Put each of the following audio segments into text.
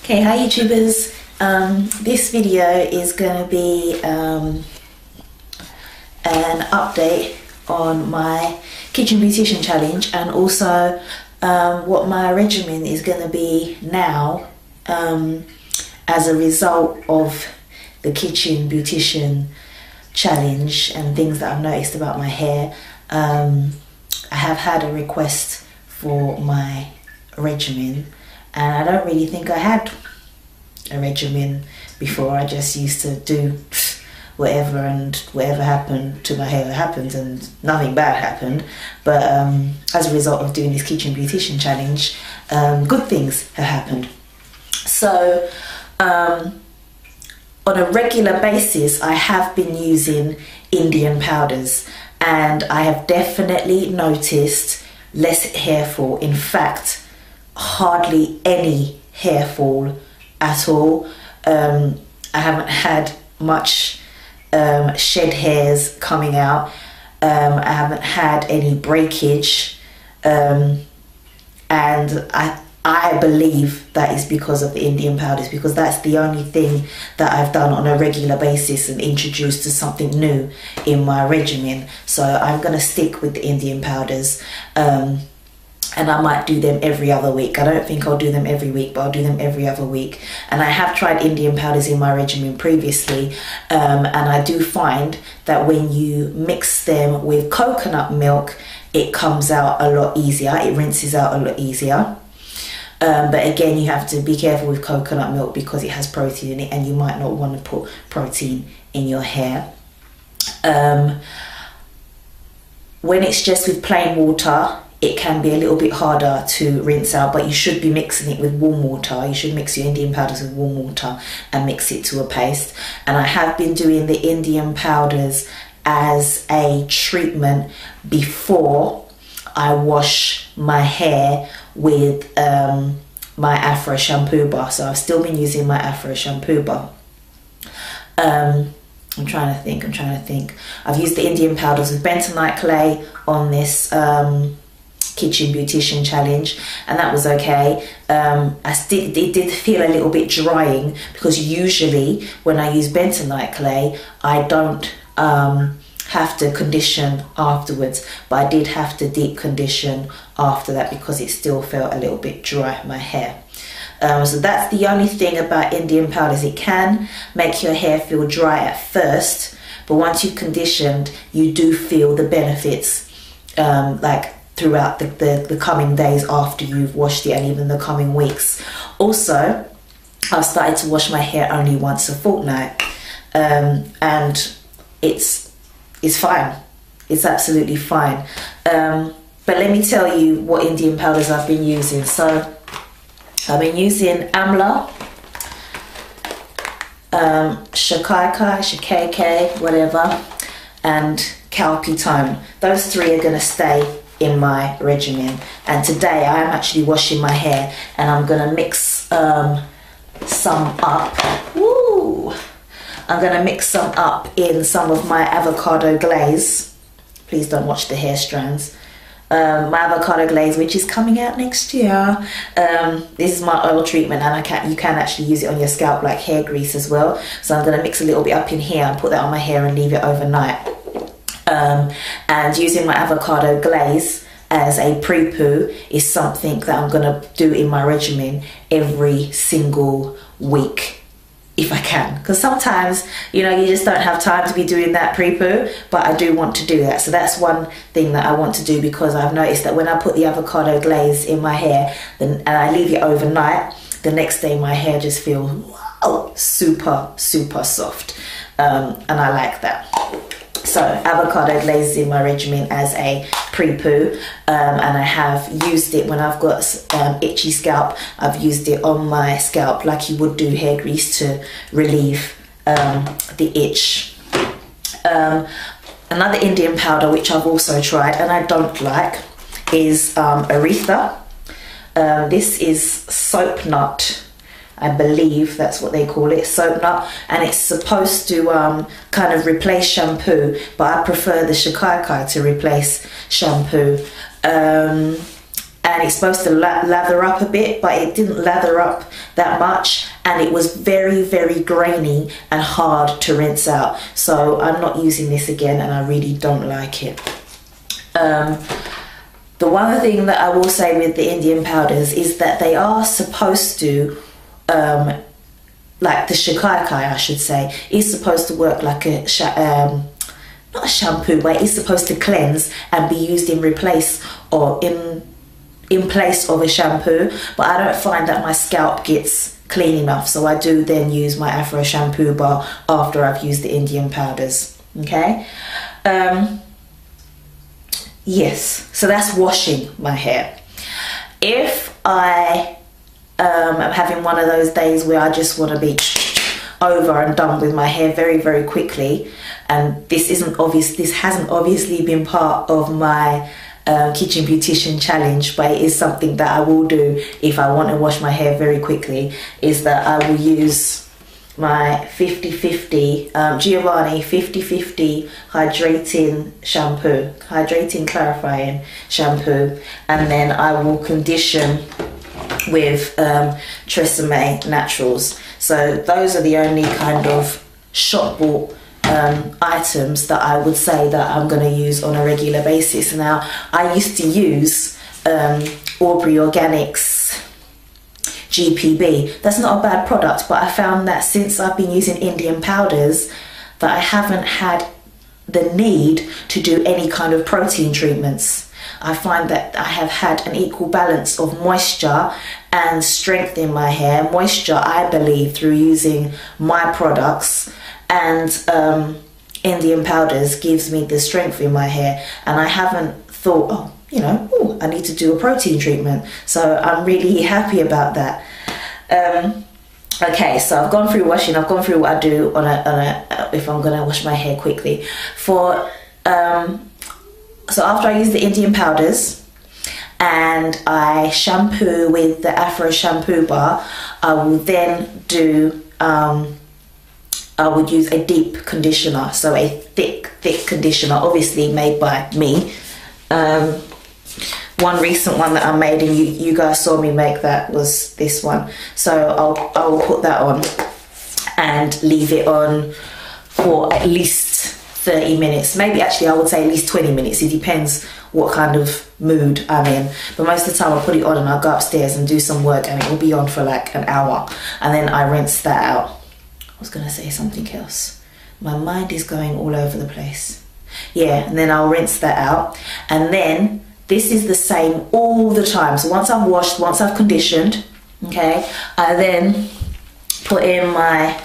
Okay, hi YouTubers. This video is going to be an update on my kitchen beautician challenge, and also what my regimen is going to be now as a result of the kitchen beautician challenge and things that I've noticed about my hair. I have had a request for my regimen, and I don't really think I had a regimen before. I just used to do whatever, and whatever happened to my hair happened, and nothing bad happened. But as a result of doing this kitchen beautician challenge, good things have happened. So on a regular basis, I have been using Indian powders, and I have definitely noticed less hair fall. In fact, hardly any hair fall at all. I haven't had much shed hairs coming out. I haven't had any breakage, and I believe that is because of the Indian powders, because that's the only thing that I've done on a regular basis and introduced to something new in my regimen. So I'm going to stick with the Indian powders, and I might do them every other week. I don't think I'll do them every week, but I'll do them every other week. And I have tried Indian powders in my regimen previously, and I do find that when you mix them with coconut milk, it comes out a lot easier. It rinses out a lot easier. But again, you have to be careful with coconut milk because it has protein in it, and you might not want to put protein in your hair. When it's just with plain water, it can be a little bit harder to rinse out, but you should be mixing it with warm water. You should mix your Indian powders with warm water and mix it to a paste. And I have been doing the Indian powders as a treatment before I wash my hair with my Afro shampoo bar. So I've still been using my Afro shampoo bar. I'm trying to think. I've used the Indian powders with bentonite clay on this kitchen beautician challenge, and that was okay. It did feel a little bit drying, because usually when I use bentonite clay, I don't have to condition afterwards, but I did have to deep condition after that because it still felt a little bit dry, my hair. So that's the only thing about Indian powders. It can make your hair feel dry at first, but once you've conditioned, you do feel the benefits like throughout the coming days after you've washed it, and even the coming weeks. Also, I've started to wash my hair only once a fortnight, and it's fine. It's absolutely fine. But let me tell you what Indian powders I've been using. So I've been using Amla, Shikakai, whatever, and Calpitone. Those three are going to stay in my regimen. And today I am actually washing my hair, and I'm going to mix some up. Woo! I'm going to mix some up in some of my avocado glaze. Please don't watch the hair strands. My avocado glaze, which is coming out next year. This is my oil treatment, and you can actually use it on your scalp like hair grease as well. So I'm going to mix a little bit up in here and put that on my hair and leave it overnight. And using my avocado glaze as a pre-poo is something that I'm going to do in my regimen every single week, if I can, because sometimes, you know, you just don't have time to be doing that pre-poo, but I do want to do that. So that's one thing that I want to do, because I've noticed that when I put the avocado glaze in my hair and I leave it overnight, the next day my hair just feels, wow, super soft, and I like that. So avocado glaze is in my regimen as a pre-poo, and I have used it when I've got itchy scalp. I've used it on my scalp like you would do hair grease to relieve the itch. Another Indian powder which I've also tried and I don't like is Aretha. This is soap nut. I believe that's what they call it, soap nut, and it's supposed to kind of replace shampoo, but I prefer the Shikakai to replace shampoo. And and it's supposed to lather up a bit, but it didn't lather up that much, and it was very, very grainy and hard to rinse out. So I'm not using this again, and I really don't like it. The one thing that I will say with the Indian powders is that they are supposed to, like the shikakai, I should say, is supposed to work like a not a shampoo, but it's supposed to cleanse and be used in replace or in place of a shampoo. But I don't find that my scalp gets clean enough, so I do then use my Afro shampoo bar after I've used the Indian powders. Okay. Yes, so that's washing my hair. If I am having one of those days where I just want to be over and done with my hair very, very quickly, and this hasn't obviously been part of my kitchen beautician challenge, but it is something that I will do if I want to wash my hair very quickly, is that I will use my 50/50 Giovanni 50/50 hydrating clarifying shampoo, and then I will condition with Tresemme Naturals. So those are the only kind of shop bought items that I would say that I'm going to use on a regular basis. Now, I used to use Aubrey Organics GPB. That's not a bad product, but I found that since I've been using Indian powders, that I haven't had the need to do any kind of protein treatments. I find that I have had an equal balance of moisture and strength in my hair. Moisture, I believe, through using my products, and Indian powders gives me the strength in my hair, and I haven't thought, oh, you know, ooh, I need to do a protein treatment. So I'm really happy about that. Okay, so I've gone through washing. I've gone through what I do on a if I'm gonna wash my hair quickly. So after I use the Indian powders and I shampoo with the Afro shampoo bar, I will then do I would use a deep conditioner, so a thick conditioner, obviously made by me. One recent one that I made, and you guys saw me make, that was this one. So I will put that on and leave it on for at least 30 minutes. Maybe actually I would say at least 20 minutes. It depends what kind of mood I'm in. But most of the time I'll put it on and I'll go upstairs and do some work, and it will be on for like an hour. And then I rinse that out. I was going to say something else. My mind is going all over the place. Yeah, and then I'll rinse that out. And then this is the same all the time. So once I've washed, once I've conditioned, okay, I then put in my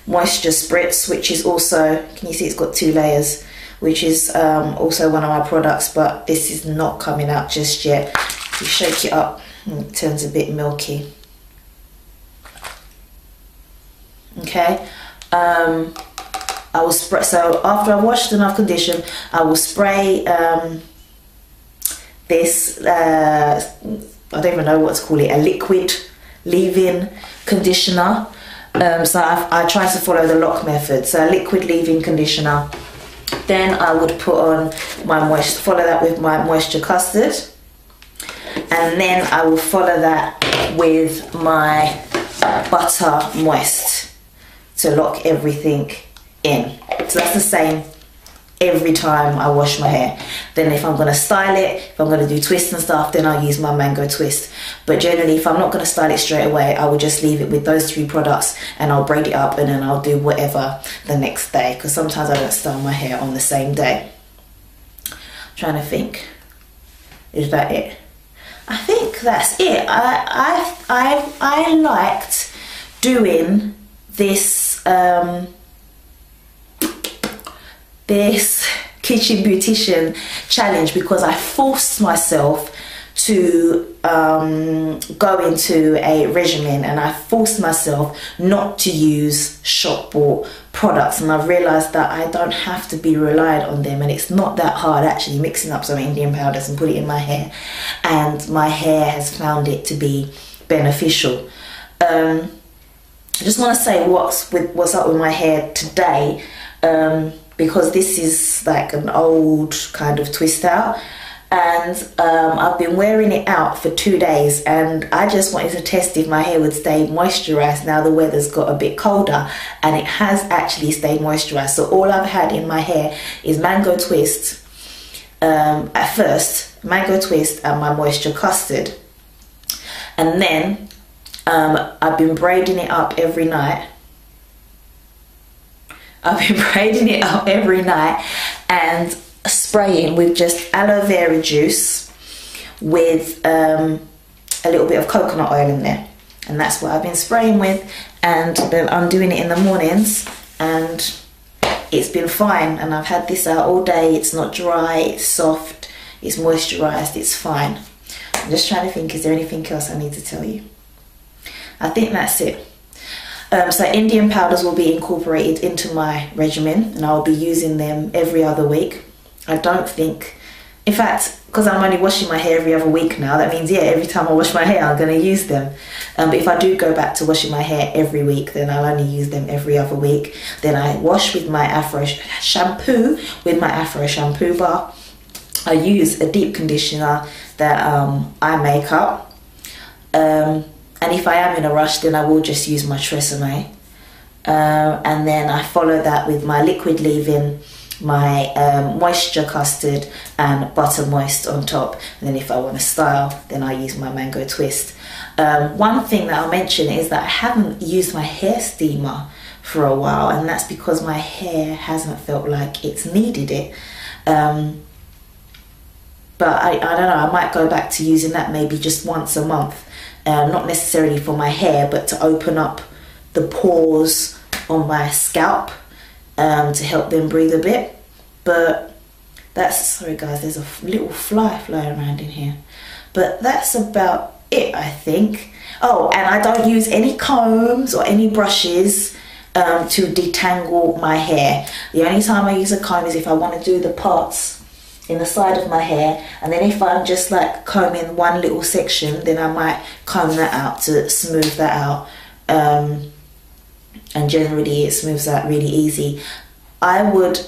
moisture spritz, which is also, can you see it's got 2 layers, which is also one of my products, but this is not coming out just yet. You shake it up and it turns a bit milky. Okay, I will spray. So after I've washed and I've conditioned, I will spray this, I don't even know what to call it, a liquid leave-in conditioner. So I try to follow the lock method. So a liquid leave-in conditioner. Then I would put on my moisture, follow that with my moisture custard. And then I will follow that with my butter moist to lock everything in. So that's the same every time I wash my hair. Then if I'm going to style it, if I'm going to do twists and stuff, then I'll use my mango twist. But generally, if I'm not going to style it straight away, I will just leave it with those 3 products and I'll braid it up, and then I'll do whatever the next day, because sometimes I don't style my hair on the same day. I'm trying to think, is that it? I think that's it. I liked doing this this kitchen beautician challenge because I forced myself to go into a regimen, and I forced myself not to use shop bought products, and I've realized that I don't have to be reliant on them, and it's not that hard actually mixing up some Indian powders and put it in my hair, and my hair has found it to be beneficial. I just want to say what's up with my hair today, because this is like an old kind of twist out, and I've been wearing it out for 2 days, and I just wanted to test if my hair would stay moisturized now the weather's got a bit colder, and it has actually stayed moisturized. So all I've had in my hair is Mango Twist, at first Mango Twist and my Moisture Custard, and then I've been braiding it up every night. And spraying with just aloe vera juice with a little bit of coconut oil in there, and that's what I've been spraying with, and then I'm doing it in the mornings, and it's been fine. And I've had this out all day. It's not dry, it's soft, it's moisturized, it's fine. I'm just trying to think, is there anything else I need to tell you? I think that's it. So Indian powders will be incorporated into my regimen, and I'll be using them every other week. I don't think, in fact, because I'm only washing my hair every other week now, that means, yeah, every time I wash my hair I'm going to use them. But if I do go back to washing my hair every week, then I'll only use them every other week. Then I wash with my Afro shampoo, with my Afro shampoo bar. I use a deep conditioner that I make up. And if I am in a rush, then I will just use my Tresemme. And then I follow that with my liquid leave-in, my Moisture Custard and Butter Moist on top. And then if I want to style, then I use my Mango Twist. One thing that I'll mention is that I haven't used my hair steamer for a while, and that's because my hair hasn't felt like it's needed it. But I don't know, I might go back to using that maybe just once a month. Not necessarily for my hair, but to open up the pores on my scalp, to help them breathe a bit. But that's, sorry guys, there's a little fly flying around in here, but that's about it, I think. Oh, and I don't use any combs or any brushes to detangle my hair. The only time I use a comb is if I want to do the parts in the side of my hair, and then if I'm just like combing one little section, then I might comb that out to smooth that out. And generally it smooths out really easy. I would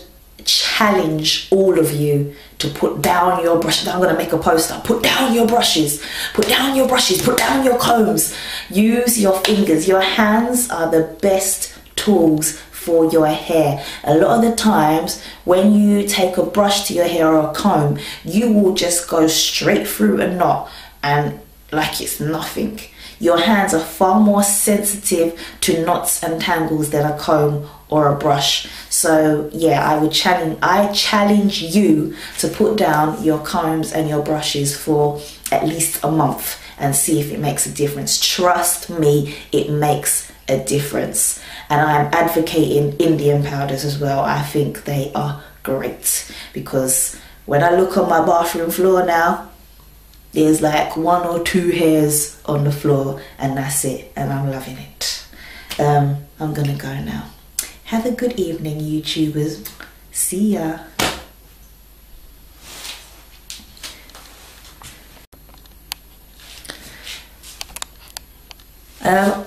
challenge all of you to put down your brushes. I'm going to make a poster. Put down your brushes. Put down your brushes. Put down your combs. Use your fingers. Your hands are the best tools for your hair. A lot of the times when you take a brush to your hair or a comb, you will just go straight through a knot and like it's nothing. Your hands are far more sensitive to knots and tangles than a comb or a brush. So yeah, I challenge you to put down your combs and your brushes for at least a month and see if it makes a difference. Trust me, it makes a difference. And I'm advocating Indian powders as well. I think they are great, because when I look on my bathroom floor now, there's like 1 or 2 hairs on the floor, and that's it, and I'm loving it. I'm gonna go now. Have a good evening, YouTubers. See ya.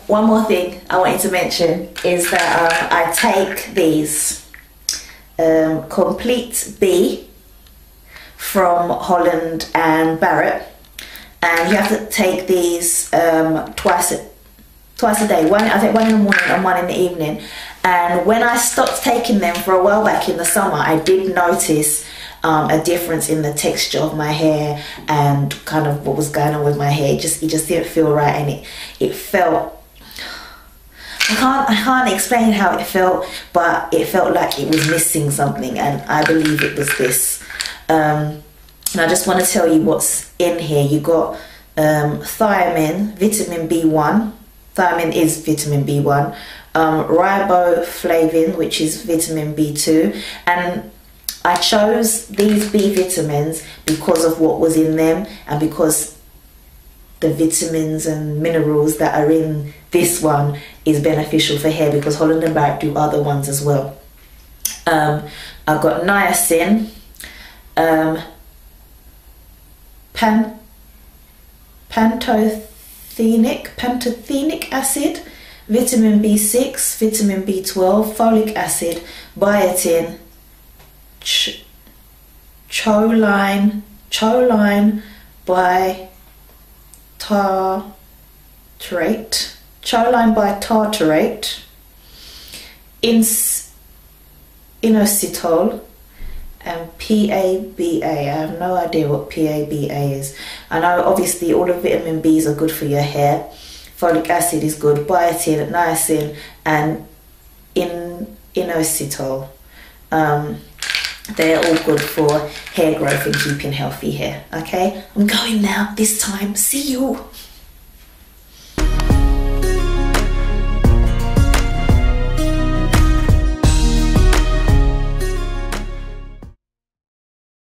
One more thing I wanted to mention is that I take these Complete B from Holland and Barrett, and you have to take these twice a day. I take one in the morning and one in the evening. And when I stopped taking them for a while back in the summer, I did notice a difference in the texture of my hair and kind of what was going on with my hair. It just didn't feel right, and it felt, I can't explain how it felt, but it felt like it was missing something, and I believe it was this. And I just want to tell you what's in here. You got thiamine, vitamin B1. Thiamine is vitamin B1. Riboflavin, which is vitamin B2, and I chose these B vitamins because of what was in them, and because the vitamins and minerals that are in this one is beneficial for hair, because Holland and Barrett do other ones as well. I've got niacin, pantothenic acid, vitamin B6, vitamin B12, folic acid, biotin, choline, choline bitartrate, inositol, and PABA. I have no idea what PABA is. I know obviously all of vitamin B's are good for your hair. Folic acid is good, biotin, niacin, and inositol. They're all good for hair growth and keeping healthy hair. Okay, I'm going now this time. See you.